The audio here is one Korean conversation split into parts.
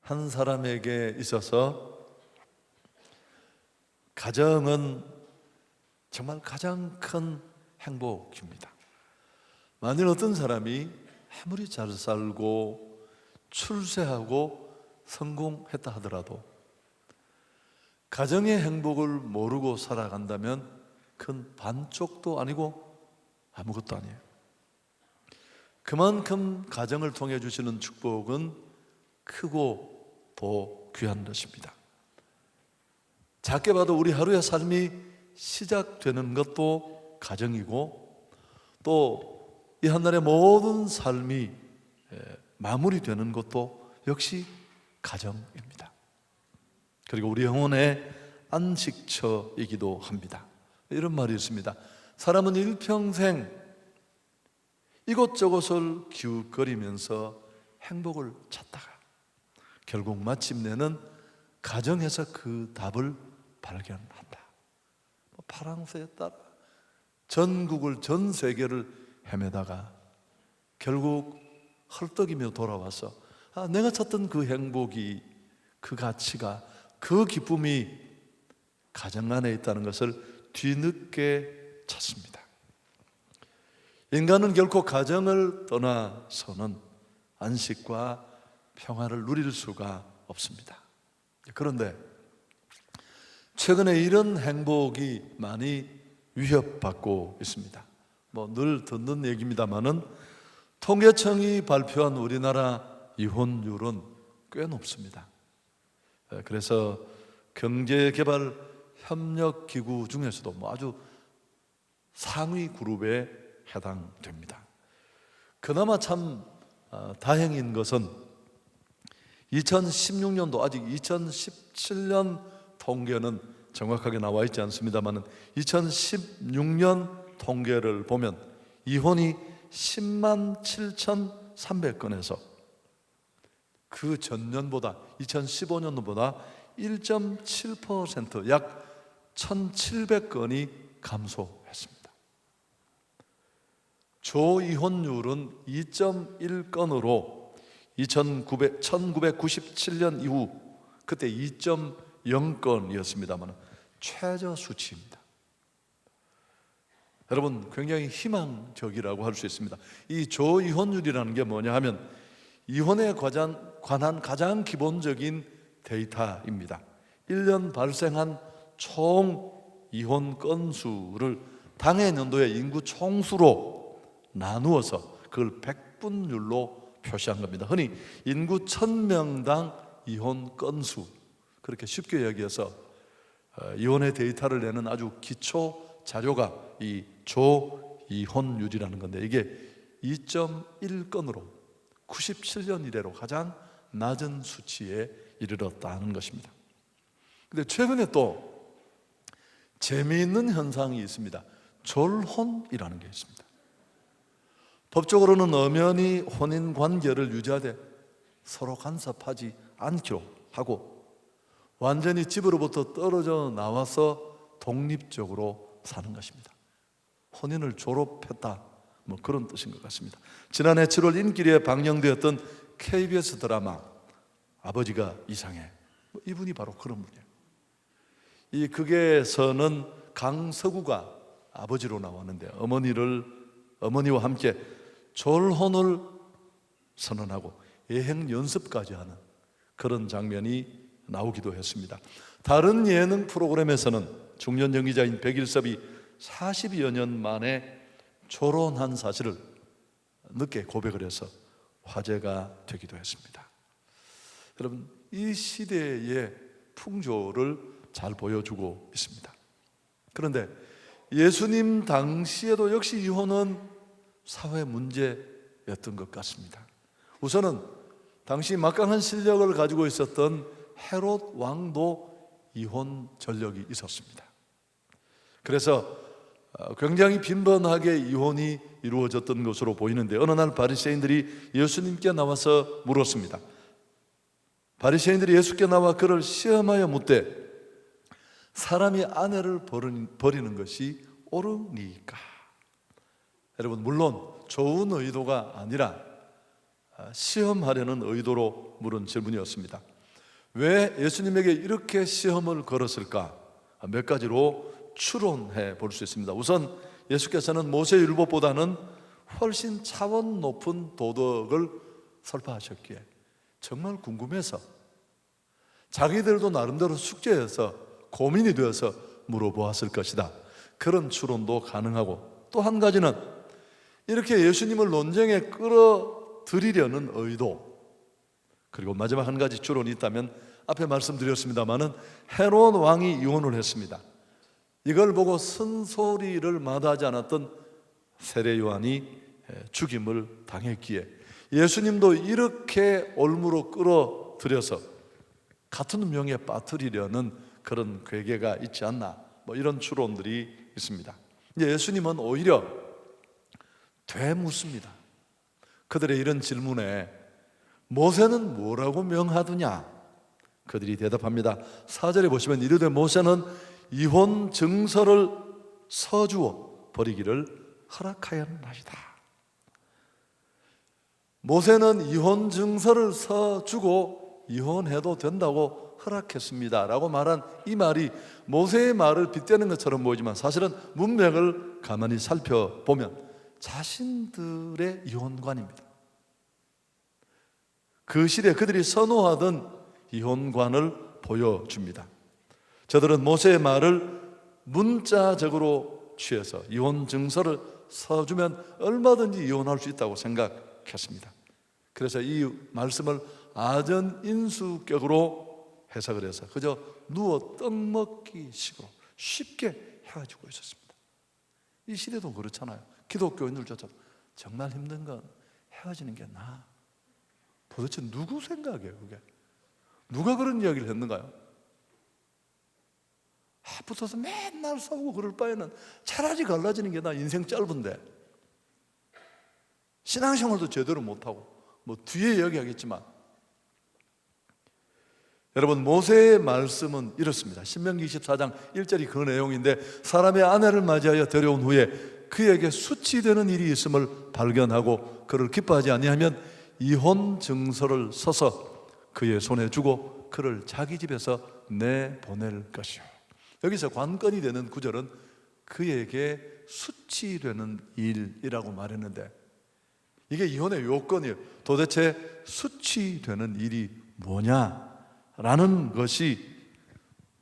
한 사람에게 있어서 가정은 정말 가장 큰 행복입니다. 만일 어떤 사람이 아무리 잘 살고 출세하고 성공했다 하더라도 가정의 행복을 모르고 살아간다면 그건 반쪽도 아니고 아무것도 아니에요. 그만큼 가정을 통해 주시는 축복은 크고 더 귀한 것입니다. 작게 봐도 우리 하루의 삶이 시작되는 것도 가정이고, 또 이 한날의 모든 삶이 마무리되는 것도 역시 가정입니다. 그리고 우리 영혼의 안식처이기도 합니다. 이런 말이 있습니다. 사람은 일평생 이곳저곳을 기웃거리면서 행복을 찾다가 결국 마침내는 가정에서 그 답을 발견한다. 파랑새에 따라 전국을, 전 세계를 헤매다가 결국 헐떡이며 돌아와서 내가 찾던 그 행복이, 그 가치가, 그 기쁨이 가정 안에 있다는 것을 뒤늦게 찾습니다. 인간은 결코 가정을 떠나서는 안식과 평화를 누릴 수가 없습니다. 그런데 최근에 이런 행복이 많이 위협받고 있습니다. 늘 듣는 얘기입니다만은 통계청이 발표한 우리나라 이혼율은 꽤 높습니다. 그래서 경제개발협력기구 중에서도 아주 상위 그룹에 해당됩니다. 그나마 참 다행인 것은 2016년도, 아직 2017년 통계는 정확하게 나와 있지 않습니다만 2016년 통계를 보면 이혼이 10만 7,300건에서 그 전년보다, 2015년도보다 1.7%, 약 1,700건이 감소했습니다. 조이혼율은 2.1건으로 1997년 이후 그때 2.0건이었습니다만 최저 수치입니다. 여러분, 굉장히 희망적이라고 할 수 있습니다. 이 조이혼율이라는 게 뭐냐 하면 이혼에 관한 가장 기본적인 데이터입니다. 1년 발생한 총 이혼 건수를 당해 년도의 인구 총수로 나누어서 그걸 백분율로 표시한 겁니다. 흔히 인구 1000명당 이혼 건수, 그렇게 쉽게 여기어서 이혼의 데이터를 내는 아주 기초 자료가 이 조이혼율이라는 건데, 이게 2.1건으로 97년 이래로 가장 낮은 수치에 이르렀다는 것입니다. 그런데 최근에 또 재미있는 현상이 있습니다. 졸혼이라는 게 있습니다. 법적으로는 엄연히 혼인 관계를 유지하되 서로 간섭하지 않기로 하고 완전히 집으로부터 떨어져 나와서 독립적으로 사는 것입니다. 혼인을 졸업했다, 그런 뜻인 것 같습니다. 지난해 7월 인기리에 방영되었던 KBS 드라마 아버지가 이상해, 이분이 바로 그런 분이에요. 이 극에서는 강서구가 아버지로 나왔는데 어머니와 함께 졸혼을 선언하고 예행 연습까지 하는 그런 장면이 나오기도 했습니다. 다른 예능 프로그램에서는 중년 연기자인 백일섭이 40여 년 만에 졸혼한 사실을 늦게 고백을 해서 화제가 되기도 했습니다. 여러분, 이 시대의 풍조를 잘 보여주고 있습니다. 그런데 예수님 당시에도 역시 이혼은 사회 문제였던 것 같습니다. 우선은 당시 막강한 실력을 가지고 있었던 헤롯 왕도 이혼 전력이 있었습니다. 그래서 굉장히 빈번하게 이혼이 이루어졌던 것으로 보이는데, 어느 날 바리새인들이 예수님께 나와서 물었습니다. 바리새인들이 예수께 나와 그를 시험하여 묻되 사람이 아내를 버리는 것이 옳으니까. 여러분, 물론 좋은 의도가 아니라 시험하려는 의도로 물은 질문이었습니다. 왜 예수님에게 이렇게 시험을 걸었을까? 몇 가지로 추론해 볼 수 있습니다. 우선 예수께서는 모세율법보다는 훨씬 차원 높은 도덕을 설파하셨기에 정말 궁금해서, 자기들도 나름대로 숙제해서 고민이 되어서 물어보았을 것이다. 그런 추론도 가능하고, 또 한 가지는 이렇게 예수님을 논쟁에 끌어들이려는 의도, 그리고 마지막 한 가지 추론이 있다면 앞에 말씀드렸습니다마는 헤롯 왕이 유언을 했습니다. 이걸 보고 쓴소리를 마다하지 않았던 세례 요한이 죽임을 당했기에 예수님도 이렇게 올무로 끌어들여서 같은 운명에 빠뜨리려는 그런 괴계가 있지 않나, 이런 추론들이 있습니다. 이제 예수님은 오히려 되묻습니다. 그들의 이런 질문에 모세는 뭐라고 명하더냐? 그들이 대답합니다. 4절에 보시면 이르되 모세는 이혼 증서를 서주어 버리기를 허락하였나이다. 모세는 이혼 증서를 서주고 이혼해도 된다고 허락했습니다 라고 말한 이 말이 모세의 말을 빗대는 것처럼 보이지만 사실은 문맥을 가만히 살펴보면 자신들의 이혼관입니다. 그 시대 그들이 선호하던 이혼관을 보여줍니다. 저들은 모세의 말을 문자적으로 취해서 이혼 증서를 써주면 얼마든지 이혼할 수 있다고 생각했습니다. 그래서 이 말씀을 아전인수격으로 해석을 해서 그저 누워 떡 먹기 식으로 쉽게 헤어지고 있었습니다. 이 시대도 그렇잖아요. 기독교인들조차 정말 힘든 건 헤어지는 게 나아. 도대체 누구 생각이에요 그게? 누가 그런 이야기를 했는가요? 붙어서 맨날 싸우고 그럴 바에는 차라리 갈라지는 게 나. 인생 짧은데 신앙생활도 제대로 못하고, 뒤에 이야기하겠지만, 여러분 모세의 말씀은 이렇습니다. 신명기 24장 1절이 그 내용인데, 사람의 아내를 맞이하여 데려온 후에 그에게 수치되는 일이 있음을 발견하고 그를 기뻐하지 아니하면 이혼 증서를 써서 그의 손에 주고 그를 자기 집에서 내보낼 것이요. 여기서 관건이 되는 구절은 그에게 수치되는 일이라고 말했는데, 이게 이혼의 요건이에요. 도대체 수치되는 일이 뭐냐라는 것이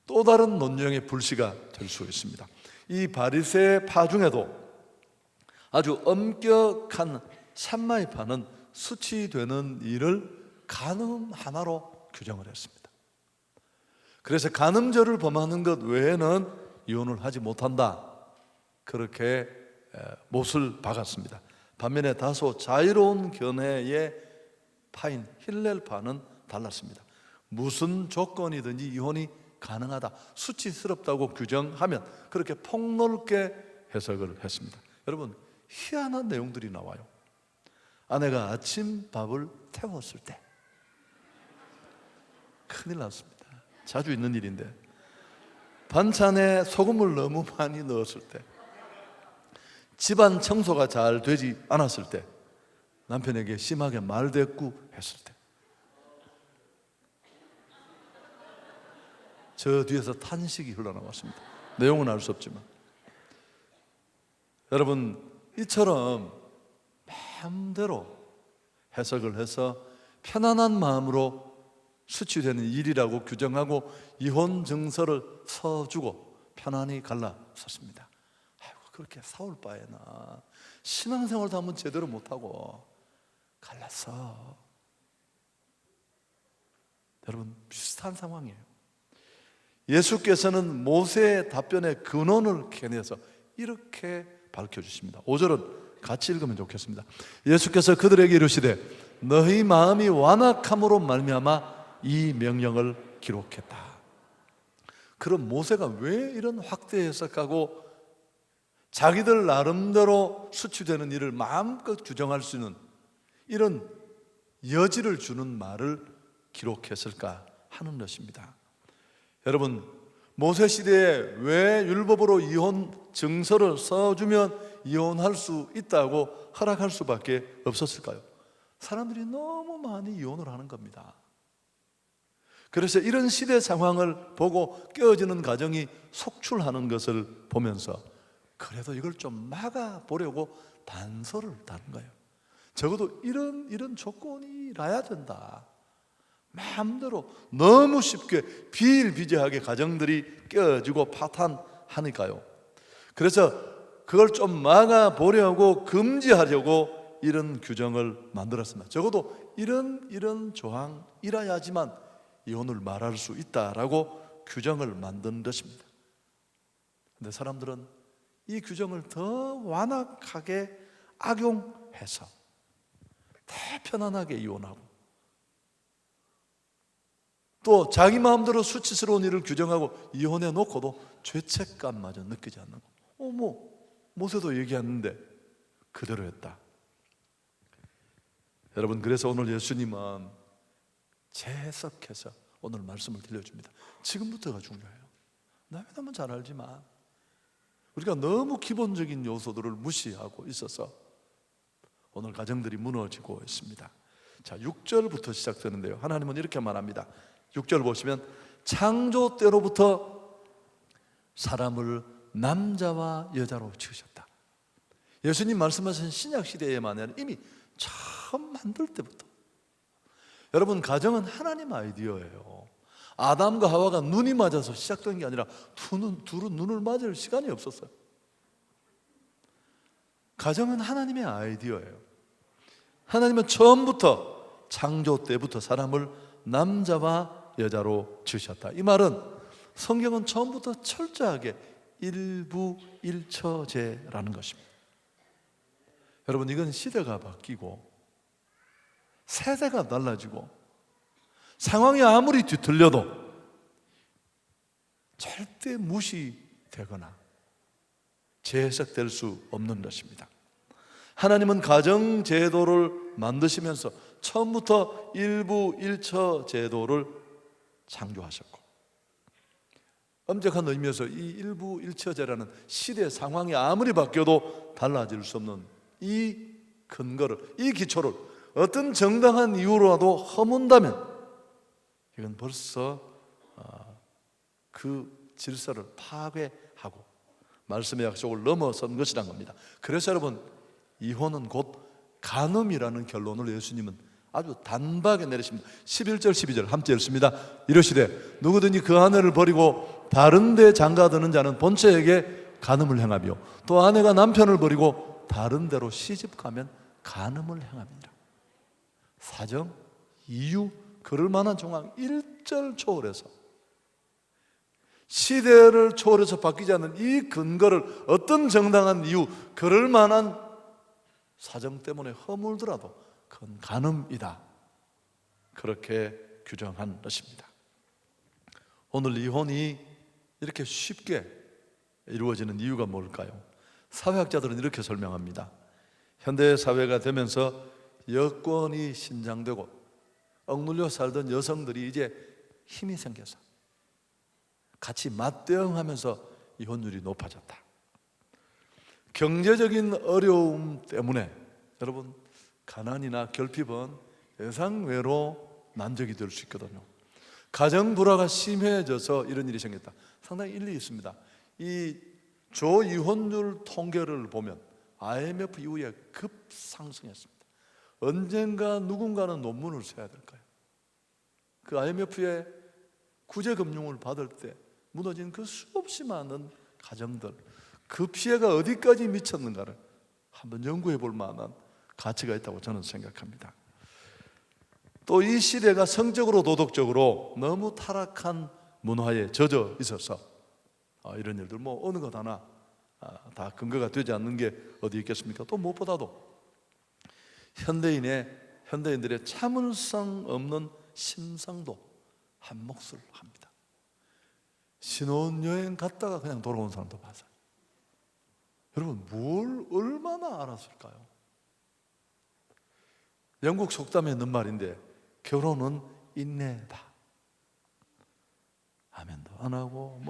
또 다른 논쟁의 불씨가 될 수 있습니다. 이 바리새파 중에도 아주 엄격한 산마이파는 수치되는 일을 간음 하나로 규정을 했습니다. 그래서 간음죄를 범하는 것 외에는 이혼을 하지 못한다, 그렇게 못을 박았습니다. 반면에 다소 자유로운 견해의 파인 힐렐파는 달랐습니다. 무슨 조건이든지 이혼이 가능하다, 수치스럽다고 규정하면 그렇게 폭넓게 해석을 했습니다. 여러분, 희한한 내용들이 나와요. 아내가 아침 밥을 태웠을 때, 큰일 났습니다. 자주 있는 일인데, 반찬에 소금을 너무 많이 넣었을 때, 집안 청소가 잘 되지 않았을 때, 남편에게 심하게 말대꾸했을 때, 저 뒤에서 탄식이 흘러나왔습니다. 내용은 알 수 없지만, 여러분 이처럼 마음대로 해석을 해서 편안한 마음으로 수치되는 일이라고 규정하고 이혼 증서를 서주고 편안히 갈라섰습니다. 아이고, 그렇게 싸울 바에나 신앙생활도 한번 제대로 못하고 갈랐어. 여러분, 비슷한 상황이에요. 예수께서는 모세의 답변의 근원을 캐내서 이렇게 밝혀주십니다. 5절은 같이 읽으면 좋겠습니다. 예수께서 그들에게 이르시되 너희 마음이 완악함으로 말미암아 이 명령을 기록했다. 그럼 모세가 왜 이런 확대 해석하고 자기들 나름대로 수치되는 일을 마음껏 규정할 수 있는 이런 여지를 주는 말을 기록했을까 하는 것입니다. 여러분, 모세 시대에 왜 율법으로 이혼 증서를 써주면 이혼할 수 있다고 허락할 수밖에 없었을까요? 사람들이 너무 많이 이혼을 하는 겁니다. 그래서 이런 시대 상황을 보고 깨어지는 가정이 속출하는 것을 보면서 그래도 이걸 좀 막아보려고 단서를 다는 거예요. 적어도 이런 조건이 나야 된다. 마음대로 너무 쉽게 비일비재하게 가정들이 깨어지고 파탄하니까요. 그래서 그걸 좀 막아보려고 금지하려고 이런 규정을 만들었습니다. 적어도 이런 조항이라야지만 이혼을 말할 수 있다라고 규정을 만든 것입니다. 그런데 사람들은 이 규정을 더 완악하게 악용해서 더 편안하게 이혼하고 또 자기 마음대로 수치스러운 일을 규정하고 이혼해 놓고도 죄책감마저 느끼지 않는 거. 모세도 얘기했는데 그대로 했다. 여러분, 그래서 오늘 예수님은 재해석해서 오늘 말씀을 들려줍니다. 지금부터가 중요해요. 남은 잘 알지만 우리가 너무 기본적인 요소들을 무시하고 있어서 오늘 가정들이 무너지고 있습니다. 자, 6절부터 시작되는데요. 하나님은 이렇게 말합니다. 6절 보시면 창조 때로부터 사람을 남자와 여자로 지으셨다. 예수님 말씀하신 신약 시대에만 아니라 이미 처음 만들 때부터. 여러분, 가정은 하나님 아이디어예요. 아담과 하와가 눈이 맞아서 시작된 게 아니라 둘은 눈을 맞을 시간이 없었어요. 가정은 하나님의 아이디어예요. 하나님은 처음부터 창조 때부터 사람을 남자와 여자로 지으셨다. 이 말은 성경은 처음부터 철저하게 일부일처제라는 것입니다. 여러분, 이건 시대가 바뀌고 세대가 달라지고 상황이 아무리 뒤틀려도 절대 무시되거나 재해석될 수 없는 것입니다. 하나님은 가정 제도를 만드시면서 처음부터 일부일처 제도를 창조하셨고, 엄격한 의미에서 이 일부일처제라는 시대 상황이 아무리 바뀌어도 달라질 수 없는 이 근거를, 이 기초를 어떤 정당한 이유로라도 허문다면 이건 벌써 그 질서를 파괴하고 말씀의 약속을 넘어선 것이란 겁니다. 그래서 여러분, 이혼은 곧 간음이라는 결론을 예수님은 아주 단박에 내리십니다. 11절 12절 함께 읽습니다. 이러시되 누구든지 그 아내를 버리고 다른 데 장가드는 자는 본처에게 간음을 행하며 또 아내가 남편을 버리고 다른 데로 시집가면 간음을 행합니다. 사정, 이유, 그럴 만한 정황 1절 초월해서, 시대를 초월해서 바뀌지 않는 이 근거를 어떤 정당한 이유, 그럴 만한 사정 때문에 허물더라도 그건 간음이다, 그렇게 규정한 것입니다. 오늘 이혼이 이렇게 쉽게 이루어지는 이유가 뭘까요? 사회학자들은 이렇게 설명합니다. 현대 사회가 되면서 여권이 신장되고 억눌려 살던 여성들이 이제 힘이 생겨서 같이 맞대응하면서 이혼율이 높아졌다. 경제적인 어려움 때문에 여러분, 가난이나 결핍은 예상외로 난적이 될 수 있거든요. 가정 불화가 심해져서 이런 일이 생겼다. 상당히 일리 있습니다. 이 조이혼율 통계를 보면 IMF 이후에 급상승했습니다. 언젠가 누군가는 논문을 써야 될까요? 그 IMF의 구제금융을 받을 때 무너진 그 수없이 많은 가정들, 그 피해가 어디까지 미쳤는가를 한번 연구해 볼 만한 가치가 있다고 저는 생각합니다. 또 이 시대가 성적으로 도덕적으로 너무 타락한 문화에 젖어 있어서 이런 일들, 어느 것 하나 다 근거가 되지 않는 게 어디 있겠습니까? 또 무엇보다도 현대인들의 참을성 없는 심성도 한 몫을 합니다. 신혼여행 갔다가 그냥 돌아온 사람도 봤어요. 여러분, 뭘 얼마나 알았을까요? 영국 속담에 있는 말인데, 결혼은 인내다. 아멘도 안 하고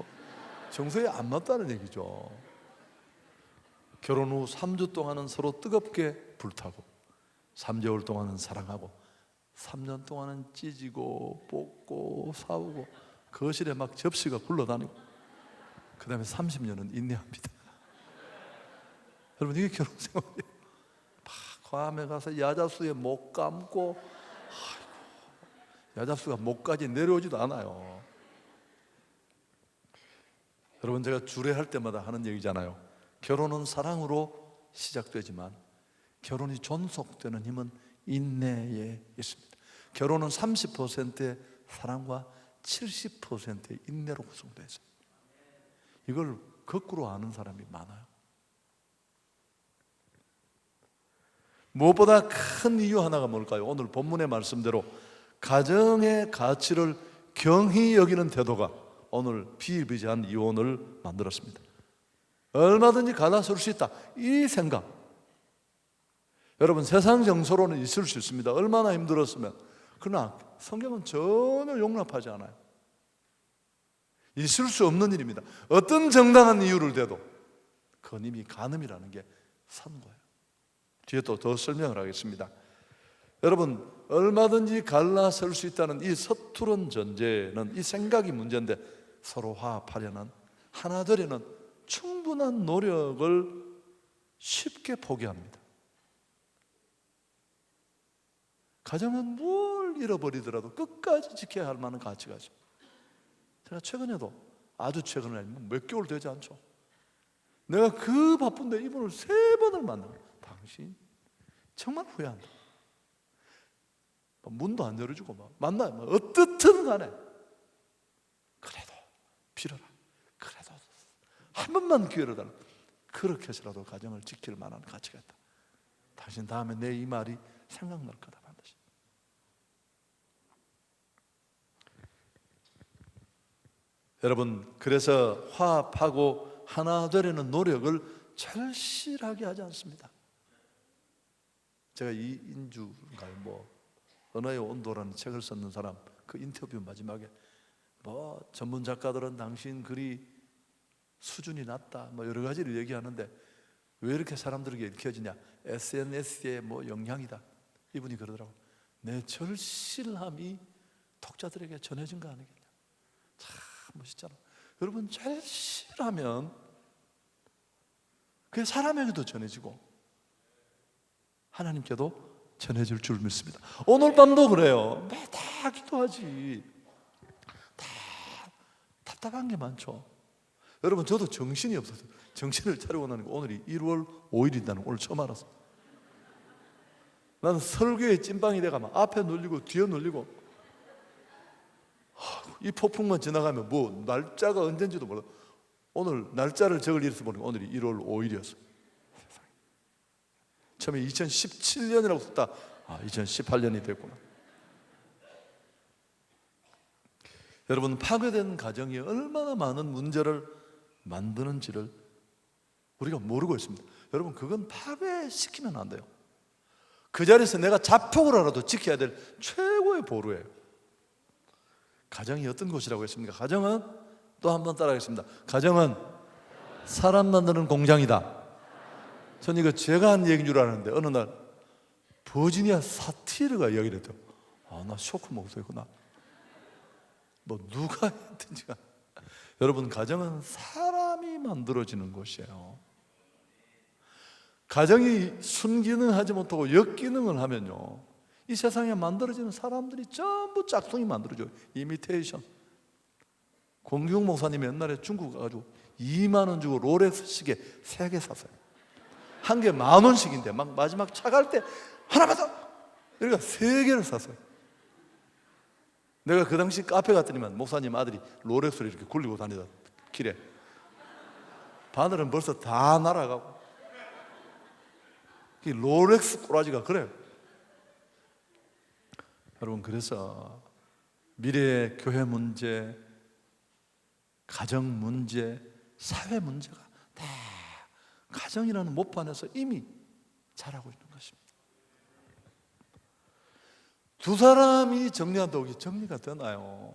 정서에 안 맞다는 얘기죠. 결혼 후 3주 동안은 서로 뜨겁게 불타고 3개월 동안은 사랑하고 3년 동안은 찢고 뽑고 싸우고 거실에 막 접시가 굴러다니고 그 다음에 30년은 인내합니다. 여러분, 이게 결혼 생활이에요. 막 괌에 가서 야자수에 목 감고, 야자수가 목까지 내려오지도 않아요. 여러분, 제가 주례할 때마다 하는 얘기잖아요. 결혼은 사랑으로 시작되지만 결혼이 존속되는 힘은 인내에 있습니다. 결혼은 30%의 사랑과 70%의 인내로 구성되어 있어요. 이걸 거꾸로 아는 사람이 많아요. 무엇보다 큰 이유 하나가 뭘까요? 오늘 본문의 말씀대로 가정의 가치를 경히 여기는 태도가 오늘 비일비재한 이혼을 만들었습니다. 얼마든지 갈라설 수 있다, 이 생각. 여러분, 세상 정서로는 있을 수 있습니다. 얼마나 힘들었으면. 그러나 성경은 전혀 용납하지 않아요. 있을 수 없는 일입니다. 어떤 정당한 이유를 대도 그건 이미 간음이라는 게 선거예요. 뒤에 또 더 설명을 하겠습니다. 여러분, 얼마든지 갈라설 수 있다는 이 서투른 전제는 이 생각이 문제인데 서로 화합하려는, 하나 되려는 충분한 노력을 쉽게 포기합니다. 가정은 뭘 잃어버리더라도 끝까지 지켜야 할 만한 가치가 있습니다. 제가 최근에도, 아주 최근에 아니면 몇 개월 되지 않죠, 내가 그 바쁜데 이분을 3번을 만나요. 당신 정말 후회한다. 문도 안 열어주고 막 만나요. 어떻든 간에 그래도 빌어라, 그래도 한 번만 기회를 달라. 그렇게 해서라도 가정을 지킬 만한 가치가 있다. 당신 다음에 내 이 말이 생각날 거다, 반드시. 여러분, 그래서 화합하고 하나 되려는 노력을 절실하게 하지 않습니다. 제가 이인주인가요, 언어의 온도라는 책을 썼는 사람, 그 인터뷰 마지막에 전문 작가들은 당신 글이 수준이 낮다, 여러 가지를 얘기하는데 왜 이렇게 사람들에게 읽혀지냐, SNS의 영향이다. 이분이 그러더라고요. 내 절실함이 독자들에게 전해진 거 아니겠냐. 참 멋있잖아. 여러분, 절실하면 그게 사람에게도 전해지고 하나님께도 전해질 줄 믿습니다. 오늘 밤도 그래요. 매달 기도하지. 다 답답한 게 많죠. 여러분, 저도 정신이 없어서 정신을 차리고 나니까 오늘이 1월 5일이라는 오늘 처음 알았어. 나는 설교에 찐빵이 돼가면 앞에 눌리고 뒤에 눌리고, 이 폭풍만 지나가면 날짜가 언젠지도 몰라. 오늘 날짜를 적을 일에서 보니까 오늘이 1월 5일이었어. 처음에 2017년이라고 썼다. 2018년이 됐구나. 여러분, 파괴된 가정이 얼마나 많은 문제를 만드는지를 우리가 모르고 있습니다. 여러분, 그건 파괴시키면 안 돼요. 그 자리에서 내가 자폭으로라도 지켜야 될 최고의 보루예요. 가정이 어떤 곳이라고 했습니까? 가정은, 또 한 번 따라하겠습니다. 가정은 사람 만드는 공장이다. 전 이거 제가 한 얘기인 줄 알았는데 어느 날 버지니아 사티르가 이야기를 했대요. 나 쇼크 먹었구나. 누가 했든지가. 여러분, 가정은 사람이 만들어지는 곳이에요. 가정이 순기능하지 못하고 역기능을 하면요, 이 세상에 만들어지는 사람들이 전부 짝퉁이 만들어져요. 이미테이션. 공경 목사님이 옛날에 중국 가가지고 2만 원 주고 롤렉스 시계 3개 샀어요. 한 개 10,000원씩인데 막 마지막 차 갈 때 하나만 더! 그러니까 3개를 샀어요. 내가 그 당시 카페 갔더니만 목사님 아들이 롤렉스를 이렇게 굴리고 다니다, 길에. 바늘은 벌써 다 날아가고. 이 롤렉스 꼬라지가 그래요. 여러분, 그래서 미래의 교회 문제, 가정 문제, 사회 문제가 다 가정이라는 못판에서 이미 자라고 있는 것입니다. 두 사람이 정리한다고 이게 정리가 되나요?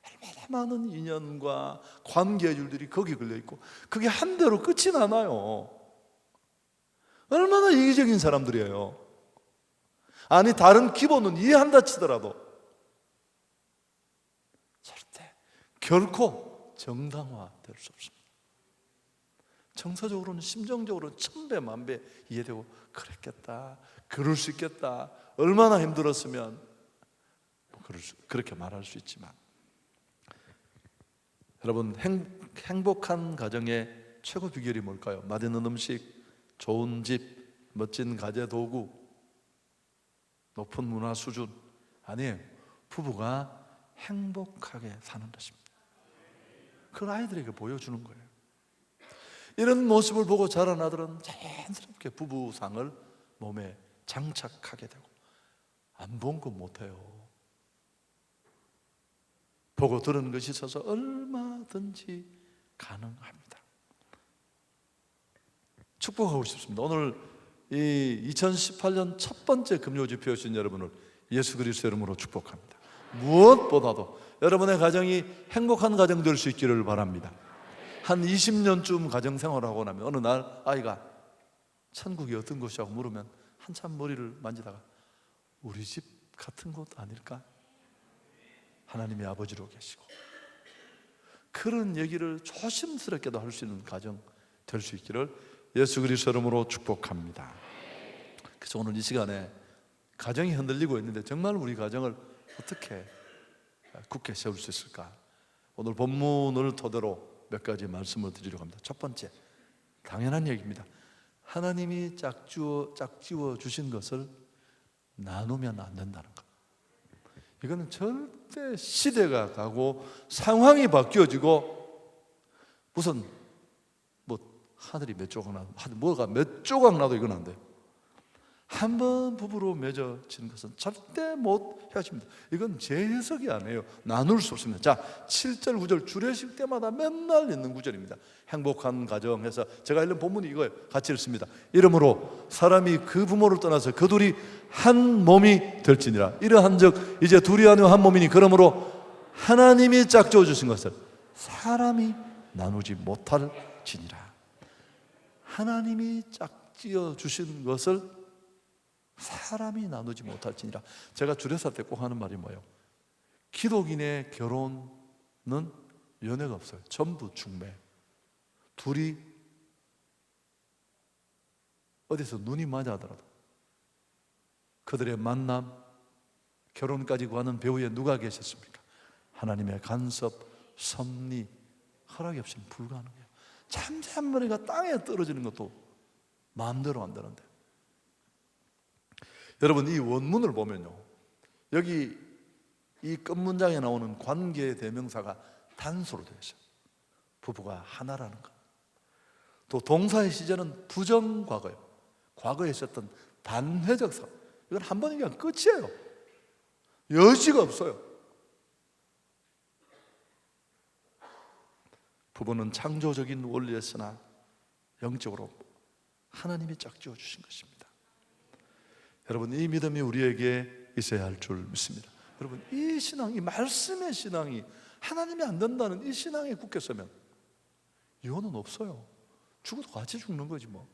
얼마나 많은 인연과 관계줄들이 거기 걸려있고 그게 한 대로 끝이 나나요? 얼마나 이기적인 사람들이에요. 아니 다른 기본은 이해한다 치더라도 절대 결코 정당화될 수 없습니다. 정서적으로는 심정적으로는 천배 만배 이해되고 그랬겠다, 그럴 수 있겠다, 얼마나 힘들었으면 그렇게 말할 수 있지만, 여러분 행복한 가정의 최고 비결이 뭘까요? 맛있는 음식, 좋은 집, 멋진 가재 도구, 높은 문화 수준 아니에요. 부부가 행복하게 사는 것입니다. 그걸 아이들에게 보여주는 거예요. 이런 모습을 보고 자란 아들은 자연스럽게 부부상을 몸에 장착하게 되고 안 본 건 못해요. 보고 들은 것이 있어서 얼마든지 가능합니다. 축복하고 싶습니다. 오늘 이 2018년 첫 번째 금요집회오신 여러분을 예수 그리스도 이름으로 축복합니다. 무엇보다도 여러분의 가정이 행복한 가정 될 수 있기를 바랍니다. 한 20년쯤 가정생활하고 나면 어느 날 아이가 천국이 어떤 곳이라고 물으면 한참 머리를 만지다가 우리 집 같은 곳 아닐까? 하나님이 아버지로 계시고 그런 얘기를 조심스럽게도 할 수 있는 가정 될 수 있기를 예수 그리스도 이름으로 축복합니다. 그래서 오늘 이 시간에 가정이 흔들리고 있는데 정말 우리 가정을 어떻게 굳게 세울 수 있을까? 오늘 본문을 토대로 몇 가지 말씀을 드리려고 합니다. 첫 번째, 당연한 얘기입니다. 하나님이 짝지어 주신 것을 나누면 안 된다는 것. 이거는 절대 시대가 가고 상황이 바뀌어지고 무슨 뭐 하늘이 몇 조각 나도 뭐가 몇 조각 나도 이건 안 돼요. 한번 부부로 맺어진 것은 절대 못 헤어집니다. 이건 제 해석이 아니에요. 나눌 수 없습니다. 자, 7절 9절 주례식 때마다 맨날 있는 구절입니다. 행복한 가정에서 제가 읽는 본문이 이거예요. 같이 읽습니다. 이러므로 사람이 그 부모를 떠나서 그 둘이 한 몸이 될지니라. 이러한 즉 이제 둘이 아니요 한 몸이니 그러므로 하나님이 짝지어 주신 것을 사람이 나누지 못할지니라. 하나님이 짝지어 주신 것을 사람이 나누지 못할지니라. 제가 주례사 때 꼭 하는 말이 뭐예요? 기독인의 결혼은 연애가 없어요. 전부 중매. 둘이 어디서 눈이 맞아 하더라도 그들의 만남, 결혼까지 가는 배후에 누가 계셨습니까? 하나님의 간섭, 섭리, 허락이 없이는 불가능해요. 참새머리가 땅에 떨어지는 것도 마음대로 안 되는데, 여러분 이 원문을 보면요, 여기 이 끝 문장에 나오는 관계 대명사가 단수로 되어 있어요. 부부가 하나라는 것. 또 동사의 시제는 부정과거예요. 과거에 있었던 반회적 사고. 이건 한 번 얘기하면 끝이에요. 여지가 없어요. 부부는 창조적인 원리였으나 영적으로 하나님이 짝지어 주신 것입니다. 여러분 이 믿음이 우리에게 있어야 할 줄 믿습니다. 여러분 이 신앙, 이 말씀의 신앙이 하나님이 안 된다는 이 신앙에 굳게 서면 이혼은 없어요. 죽어도 같이 죽는 거지 뭐.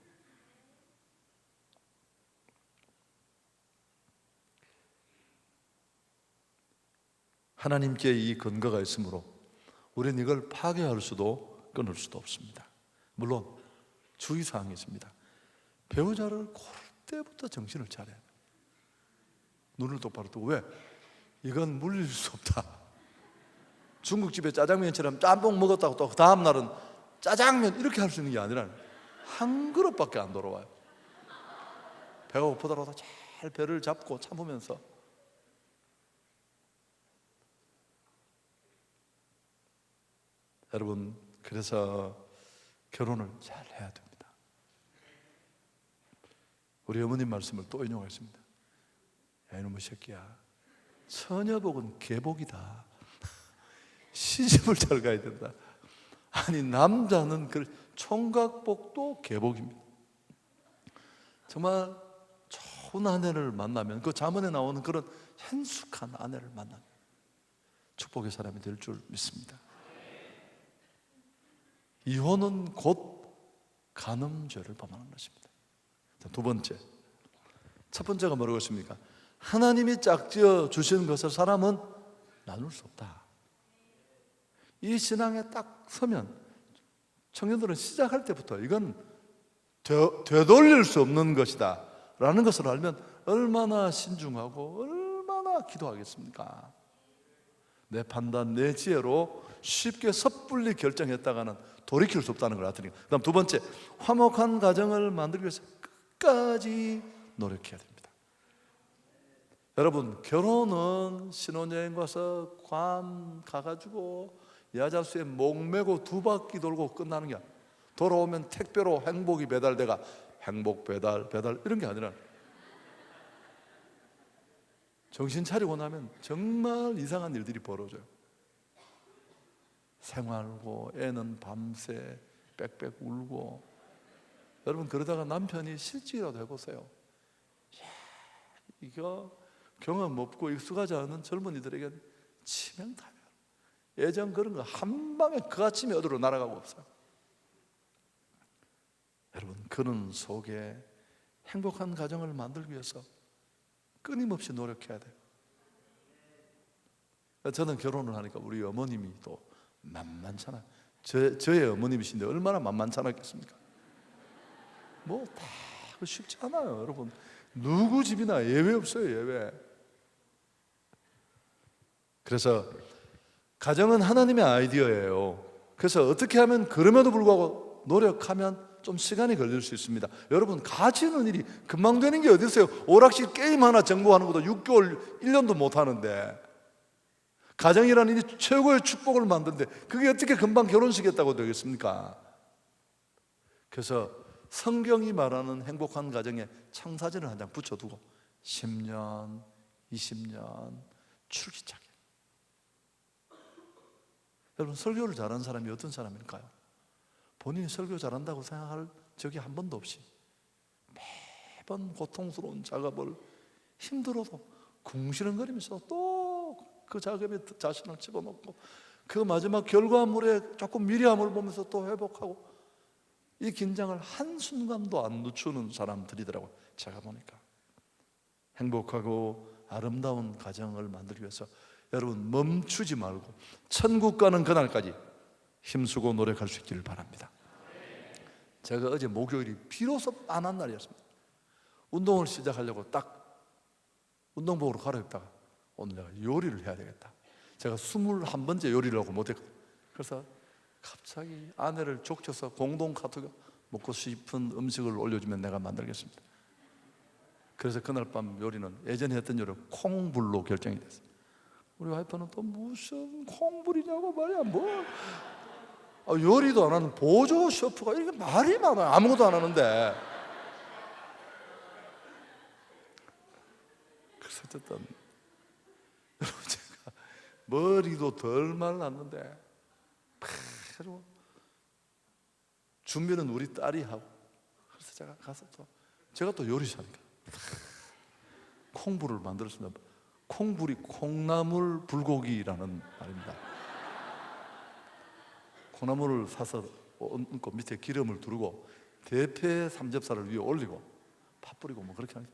하나님께 이 근거가 있으므로 우리는 이걸 파괴할 수도 끊을 수도 없습니다. 물론 주의사항이 있습니다. 배우자를 고를 때부터 정신을 차려야 돼요. 눈을 똑바로 뜨고. 왜? 이건 물릴 수 없다. 중국집에 짜장면처럼 짬뽕 먹었다고 또 다음 날은 짜장면 이렇게 할 수 있는 게 아니라 한 그릇밖에 안 돌아와요. 배가 고프더라도 잘 배를 잡고 참으면서. 여러분 그래서 결혼을 잘 해야 됩니다. 우리 어머님 말씀을 또 인용하겠습니다. 야 이놈의 새끼야, 처녀복은 개복이다. 시집을 잘 가야 된다. 아니 남자는 그 총각복도 개복입니다. 정말 좋은 아내를 만나면, 그 잠언에 나오는 그런 현숙한 아내를 만나면 축복의 사람이 될 줄 믿습니다. 이혼은 곧 간음죄를 범하는 것입니다. 두 번째, 첫 번째가 뭐라고 했습니까? 하나님이 짝지어 주신 것을 사람은 나눌 수 없다. 이 신앙에 딱 서면 청년들은 시작할 때부터 이건 되돌릴 수 없는 것이다 라는 것을 알면 얼마나 신중하고 얼마나 기도하겠습니까? 내 판단, 내 지혜로 쉽게 섣불리 결정했다가는 돌이킬 수 없다는 걸 알았으니까. 그 다음 두 번째, 화목한 가정을 만들기 위해서 끝까지 노력해야 됩니다. 여러분, 결혼은 신혼여행 가서 관 가가지고 야자수에 목매고 2바퀴 돌고 끝나는 게 아니라 돌아오면 택배로 행복이 배달돼가 행복 배달 이런 게 아니라 정신 차리고 나면 정말 이상한 일들이 벌어져요. 생활고 애는 밤새 빽빽 울고. 여러분, 그러다가 남편이 실직이라도 해보세요. 이거 경험 없고 익숙하지 않은 젊은이들에겐 치명타예요. 예전 그런 거 한 방에 그 아침에 어디로 날아가고 없어요. 여러분, 그런 속에 행복한 가정을 만들기 위해서 끊임없이 노력해야 돼요. 저는 결혼을 하니까 우리 어머님이 또 만만찮아요. 저의 어머님이신데 얼마나 만만찮았겠습니까? 뭐 다 쉽지 않아요. 여러분, 누구 집이나 예외 없어요. 예외. 그래서 가정은 하나님의 아이디어예요. 그래서 어떻게 하면 그럼에도 불구하고 노력하면 좀 시간이 걸릴 수 있습니다. 여러분, 가지는 일이 금방 되는 게 어디 있어요? 오락실 게임 하나 정복하는 것도 6개월, 1년도 못 하는데, 가정이라는 일이 최고의 축복을 만드는데 그게 어떻게 금방 결혼식 했다고 되겠습니까? 그래서 성경이 말하는 행복한 가정에 창사진을 한 장 붙여두고 10년, 20년 출기차게. 여러분, 설교를 잘하는 사람이 어떤 사람일까요? 본인이 설교 잘한다고 생각할 적이 한 번도 없이 매번 고통스러운 작업을 힘들어도 궁시렁거리면서 또 그 작업에 자신을 집어넣고 그 마지막 결과물에 조금 미리함을 보면서 또 회복하고, 이 긴장을 한순간도 안 늦추는 사람들이더라고요. 제가 보니까 행복하고 아름다운 가정을 만들기 위해서 여러분, 멈추지 말고 천국 가는 그날까지 힘쓰고 노력할 수 있기를 바랍니다. 제가 어제 목요일이 비로소 빤한 날이었습니다. 운동을 시작하려고 딱 운동복으로 갈아입다가 오늘 내가 요리를 해야 되겠다. 제가 21번째 요리를 하고 못했거든요. 그래서 갑자기 아내를 족쳐서 공동 카톡에 먹고 싶은 음식을 올려주면 내가 만들겠습니다. 그래서 그날 밤 요리는 예전에 했던 요리 콩불로 결정이 됐어요. 우리 와이프는 또 무슨 콩불이냐고 말이야. 뭐 요리도 안 하는 보조 셰프가 이렇게 말이 많아요. 아무것도 안 하는데. 그래서 어쨌든 여러분, 제가 머리도 덜 말랐는데 준비는 우리 딸이 하고, 그래서 제가 가서 제가 또 요리사니까 콩불을 만들었습니다. 콩불이 콩나물 불고기라는 말입니다. 콩나물을 사서 얹고 밑에 기름을 두르고 대패 삼겹살을 위에 올리고 파 뿌리고 뭐 그렇게 하니까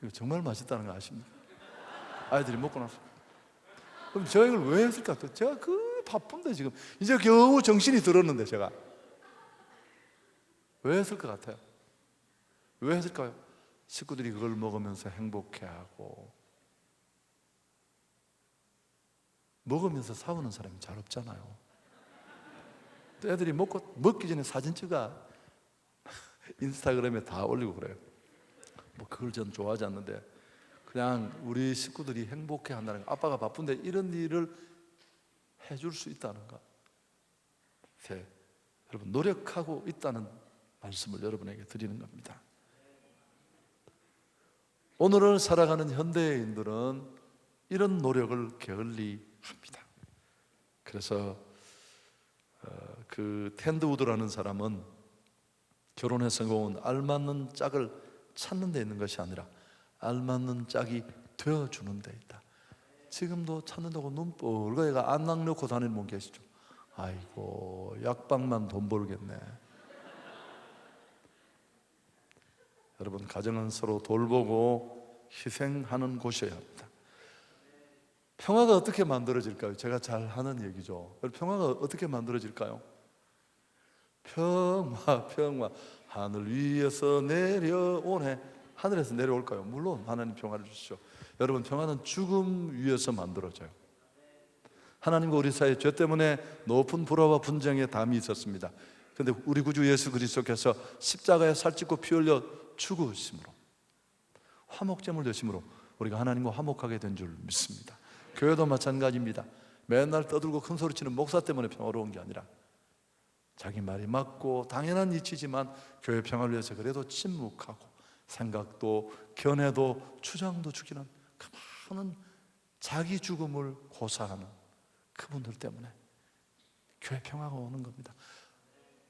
이거 정말 맛있다는 거 아십니까? 아이들이 먹고 나서 그럼 제가 이걸 왜 했을까? 제가 그 바쁜데 지금 이제 겨우 정신이 들었는데 제가 왜 했을 것 같아요? 왜 했을까요? 식구들이 그걸 먹으면서 행복해하고, 먹으면서 싸우는 사람이 잘 없잖아요. 또 애들이 먹기 전에 사진 찍어 인스타그램에 다 올리고 그래요. 뭐 그걸 전 좋아하지 않는데 그냥 우리 식구들이 행복해 한다는 거, 아빠가 바쁜데 이런 일을 해줄 수 있다는 거, 여러분 노력하고 있다는 말씀을 여러분에게 드리는 겁니다. 오늘을 살아가는 현대인들은 이런 노력을 게을리 합니다. 그래서 그 텐드 우드라는 사람은 결혼의 성공은 알맞는 짝을 찾는 데 있는 것이 아니라 알맞는 짝이 되어주는 데 있다. 지금도 찾는다고 눈 뻘겋게 안락 넣고 다니는 분 계시죠? 아이고, 약방만 돈 벌겠네. 여러분, 가정은 서로 돌보고 희생하는 곳이어야 합니다. 평화가 어떻게 만들어질까요? 제가 잘 하는 얘기죠. 평화가 어떻게 만들어질까요? 평화 하늘 위에서 내려오네. 하늘에서 내려올까요? 물론 하나님 평화를 주시죠. 여러분, 평화는 죽음 위에서 만들어져요. 하나님과 우리 사이에 죄 때문에 높은 불화와 분쟁의 담이 있었습니다. 그런데 우리 구주 예수 그리스도께서 십자가에 살찌고 피 흘려 죽으심으로, 화목제물 되심으로 우리가 하나님과 화목하게 된 줄 믿습니다. 교회도 마찬가지입니다. 맨날 떠들고 큰 소리치는 목사 때문에 평화로운 게 아니라 자기 말이 맞고 당연한 이치지만 교회 평화를 위해서 그래도 침묵하고 생각도 견해도 주장도 죽이는 그 많은 자기 죽음을 고사하는 그분들 때문에 교회 평화가 오는 겁니다.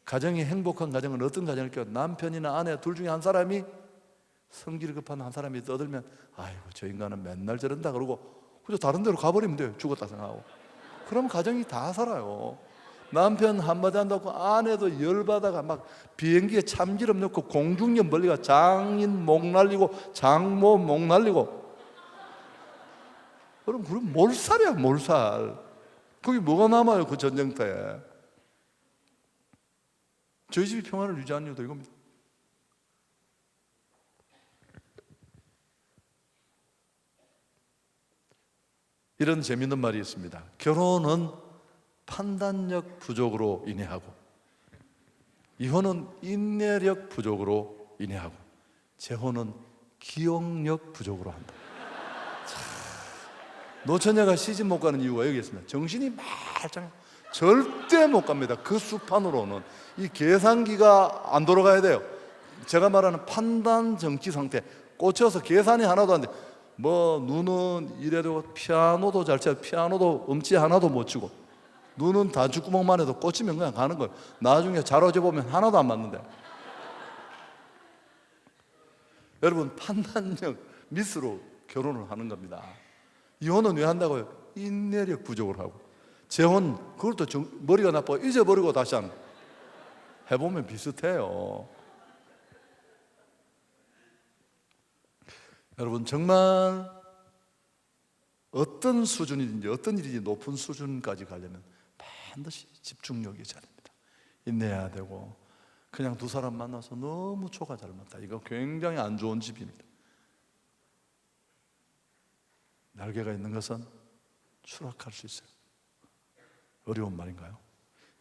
가정이 행복한 가정은 어떤 가정일까요? 남편이나 아내 둘 중에 한 사람이 성질이 급한 한 사람이 떠들면 아이고 저 인간은 맨날 저런다 그러고 그저 다른 데로 가버리면 돼요. 죽었다 생각하고. 그럼 가정이 다 살아요. 남편 한마디 한다고 아내도 열받아가 막 비행기에 참기름 넣고 공중전 멀리가 장인 목 날리고 장모 목 날리고. 그럼 몰살이야, 몰살. 거기 뭐가 남아요, 그 전쟁터에. 저희 집이 평화를 유지하는 이유도 이겁니다. 이런 재미있는 말이 있습니다. 결혼은 판단력 부족으로 인해하고, 이혼은 인내력 부족으로 인해하고, 재혼은 기억력 부족으로 한다. 노처녀가 시집 못 가는 이유가 여기 있습니다. 정신이 말짱해. 절대 못 갑니다. 그 수판으로는 이 계산기가 안 돌아가야 돼요. 제가 말하는 판단 정치 상태, 꽂혀서 계산이 하나도 안 돼. 뭐 눈은 이래도 피아노도 잘 쳐요. 피아노도 음치 하나도 못 치고, 눈은 단추구멍만 해도 꽂히면 그냥 가는 거예요. 나중에 자로재 보면 하나도 안 맞는데. 여러분, 판단력 미스로 결혼을 하는 겁니다. 이혼은 왜 한다고요? 인내력 부족을 하고. 재혼, 그것도 머리가 나빠 잊어버리고 다시 하는. 해보면 비슷해요. 여러분, 정말 어떤 수준이든지 어떤 일이든지 높은 수준까지 가려면 반드시 집중력이 있어야 됩니다. 인내해야 되고, 그냥 두 사람 만나서 너무 초가 잘 맞다, 이거 굉장히 안 좋은 집입니다. 날개가 있는 것은 추락할 수 있어요. 어려운 말인가요?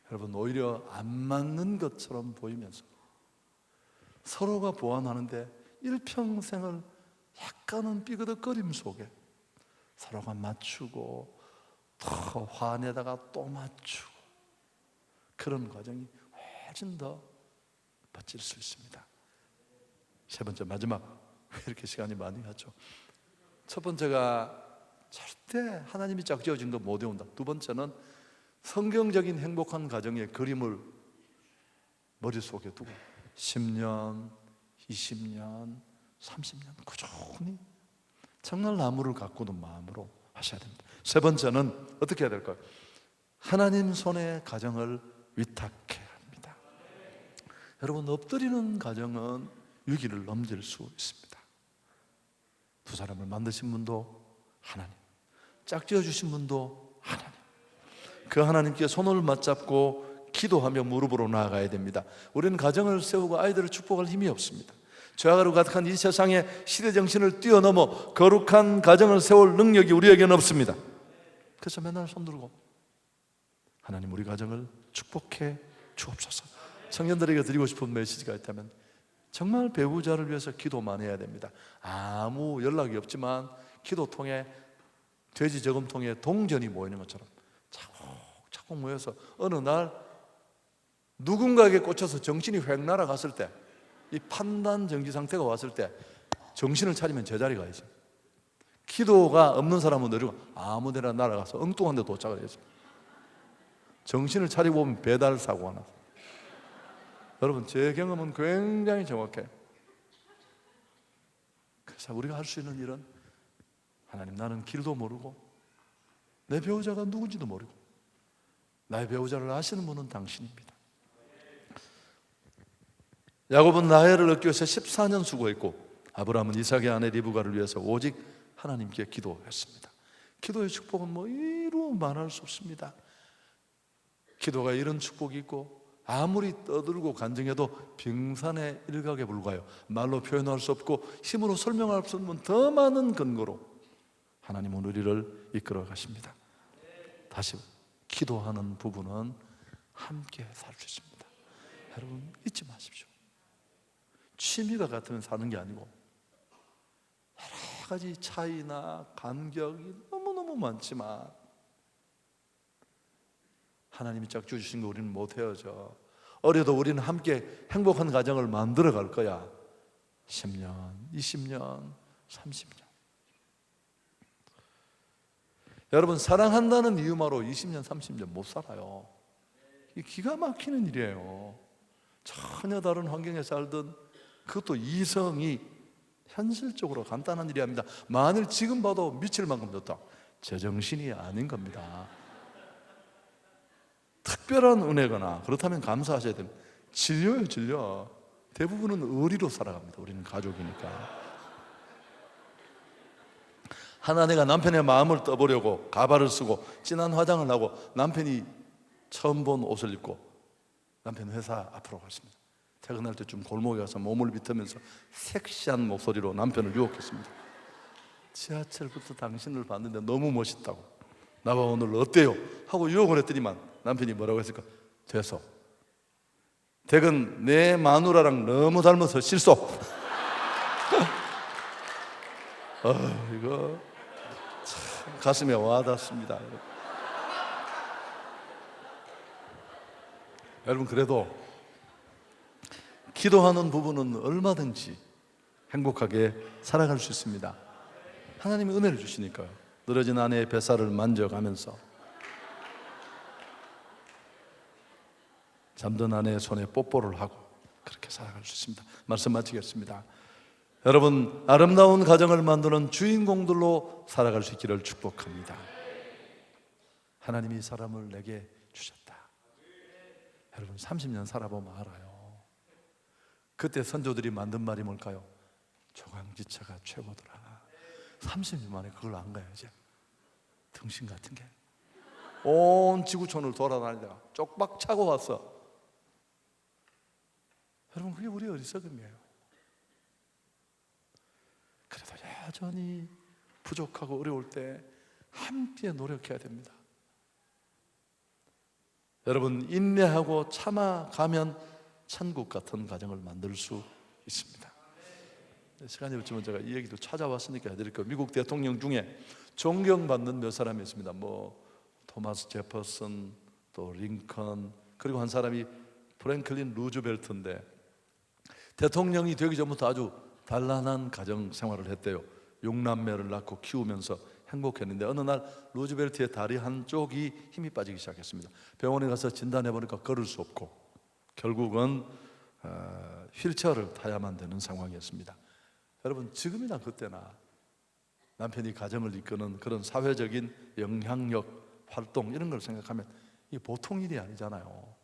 여러분, 오히려 안 맞는 것처럼 보이면서 서로가 보완하는데 일평생을 약간은 삐그덕거림 속에 서로가 맞추고 더 화내다가 또 맞추고, 그런 과정이 훨씬 더 멋질 수 있습니다. 세 번째, 마지막. 왜 이렇게 시간이 많이 가죠? 첫 번째가 절대 하나님이 짝지어진 거 못 외운다. 두 번째는 성경적인 행복한 가정의 그림을 머릿속에 두고 10년, 20년, 30년 꾸준히 정말 나무를 가꾸는 마음으로 하셔야 됩니다. 세 번째는 어떻게 해야 될까요? 하나님 손에 가정을 위탁해야 합니다. 여러분, 엎드리는 가정은 위기를 넘길 수 있습니다. 두 사람을 만드신 분도 하나님, 짝지어 주신 분도 하나님. 그 하나님께 손을 맞잡고 기도하며 무릎으로 나아가야 됩니다. 우리는 가정을 세우고 아이들을 축복할 힘이 없습니다. 죄악으로 가득한 이 세상의 시대 정신을 뛰어넘어 거룩한 가정을 세울 능력이 우리에게는 없습니다. 그래서 맨날 손들고 하나님, 우리 가정을 축복해 주옵소서. 청년들에게 드리고 싶은 메시지가 있다면 정말 배우자를 위해서 기도만 해야 됩니다. 아무 연락이 없지만 기도통에, 돼지 저금통에 동전이 모이는 것처럼 차곡차곡 모여서 어느 날 누군가에게 꽂혀서 정신이 획 날아갔을 때, 이 판단 정지 상태가 왔을 때 정신을 차리면 제자리가 있어요. 기도가 없는 사람은 내리고 아무 데나 날아가서 엉뚱한 데 도착을 했습니다. 정신을 차리고 보면 배달 사고가 나서. 여러분, 제 경험은 굉장히 정확해요. 그래서 우리가 할 수 있는 일은, 하나님, 나는 길도 모르고 내 배우자가 누군지도 모르고 나의 배우자를 아시는 분은 당신입니다. 야곱은 라헬을 얻기 위해서 14년 수고했고 아브라함은 이삭의 아내 리브가를 위해서 오직 하나님께 기도했습니다. 기도의 축복은 뭐 이루 말할 수 없습니다. 기도가 이런 축복이 있고 아무리 떠들고 간증해도 빙산의 일각에 불과해요. 말로 표현할 수 없고 힘으로 설명할 수 없는 더 많은 근거로 하나님은 우리를 이끌어 가십니다. 다시 기도하는 부분은 함께 살 수 있습니다. 여러분 잊지 마십시오. 취미가 같으면 사는 게 아니고 여러 가지 차이나 간격이 너무너무 많지만 하나님이 짝주 주신 거 우리는 못 헤어져. 어려도 우리는 함께 행복한 가정을 만들어 갈 거야. 10년, 20년, 30년. 여러분 사랑한다는 이유만으로 20년, 30년 못 살아요. 이 기가 막히는 일이에요. 전혀 다른 환경에 살던 그것도 이성이 현실적으로 간단한 일이 아닙니다. 만일 지금 봐도 미칠 만큼 좋다. 제정신이 아닌 겁니다. 특별한 은혜거나 그렇다면 감사하셔야 됩니다. 진료예요, 진료. 대부분은 의리로 살아갑니다. 우리는 가족이니까. 한 아내가 남편의 마음을 떠보려고 가발을 쓰고 진한 화장을 하고 남편이 처음 본 옷을 입고 남편 회사 앞으로 갔습니다. 퇴근할 때쯤 골목에 가서 몸을 비트면서 섹시한 목소리로 남편을 유혹했습니다. 지하철부터 당신을 봤는데 너무 멋있다고. 나와 오늘 어때요? 하고 유혹을 했더니만 남편이 뭐라고 했을까? 됐어. 댁은 내 마누라랑 너무 닮아서 실속. 이거 참 가슴에 와닿습니다. 여러분 그래도 기도하는 부분은 얼마든지 행복하게 살아갈 수 있습니다. 하나님이 은혜를 주시니까요. 늘어진 아내의 뱃살을 만져가면서 잠든 아내의 손에 뽀뽀를 하고 그렇게 살아갈 수 있습니다. 말씀 마치겠습니다. 여러분 아름다운 가정을 만드는 주인공들로 살아갈 수 있기를 축복합니다. 하나님이 사람을 내게 주셨다. 여러분 30년 살아보면 알아요. 그때 선조들이 만든 말이 뭘까요? 조강지처가 최고더라. 30년 만에 그걸 안 가야지. 등신 같은 게 온 지구촌을 돌아다니다가 쪽박 차고 왔어. 여러분 그게 우리 어리석음이에요. 그래도 여전히 부족하고 어려울 때 함께 노력해야 됩니다. 여러분 인내하고 참아가면 천국 같은 가정을 만들 수 있습니다. 시간이 없지만 제가 이 얘기도 찾아왔으니까 해드릴게요. 미국 대통령 중에 존경받는 몇 사람이 있습니다. 뭐 토마스 제퍼슨, 또 링컨, 그리고 한 사람이 프랭클린 루즈벨트인데 대통령이 되기 전부터 아주 단란한 가정 생활을 했대요. 6남매를 낳고 키우면서 행복했는데 어느 날 루즈벨트의 다리 한쪽이 힘이 빠지기 시작했습니다. 병원에 가서 진단해보니까 걸을 수 없고 결국은 휠체어를 타야만 되는 상황이었습니다. 여러분 지금이나 그때나 남편이 가정을 이끄는 그런 사회적인 영향력, 활동 이런 걸 생각하면 이게 보통 일이 아니잖아요.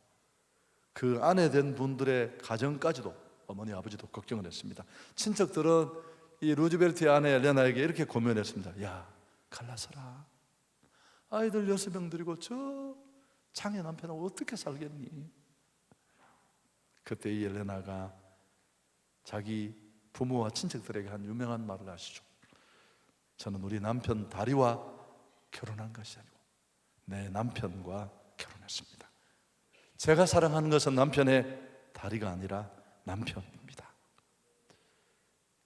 그 아내 된 분들의 가정까지도 어머니 아버지도 걱정을 했습니다. 친척들은 이 루즈벨트의 아내 엘레나에게 이렇게 고면했습니다. 야 갈라서라. 아이들 6명 데리고 저 장애 남편하고 어떻게 살겠니? 그때 이 엘레나가 자기 부모와 친척들에게 한 유명한 말을 아시죠? 저는 우리 남편 다리와 결혼한 것이 아니고 내 남편과 결혼했습니다. 제가 사랑하는 것은 남편의 다리가 아니라 남편입니다.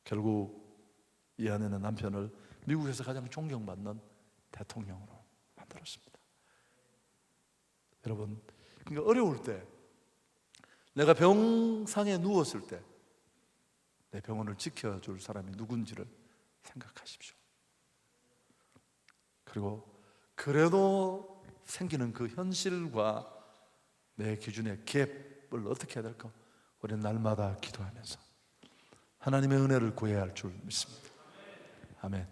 결국 이 아내는 남편을 미국에서 가장 존경받는 대통령으로 만들었습니다. 여러분, 그러니까 어려울 때 내가 병상에 누웠을 때 내 병원을 지켜줄 사람이 누군지를 생각하십시오. 그리고 그래도 생기는 그 현실과 내 기준의 갭을 어떻게 해야 될까? 우리는 날마다 기도하면서 하나님의 은혜를 구해야 할 줄 믿습니다. 아멘.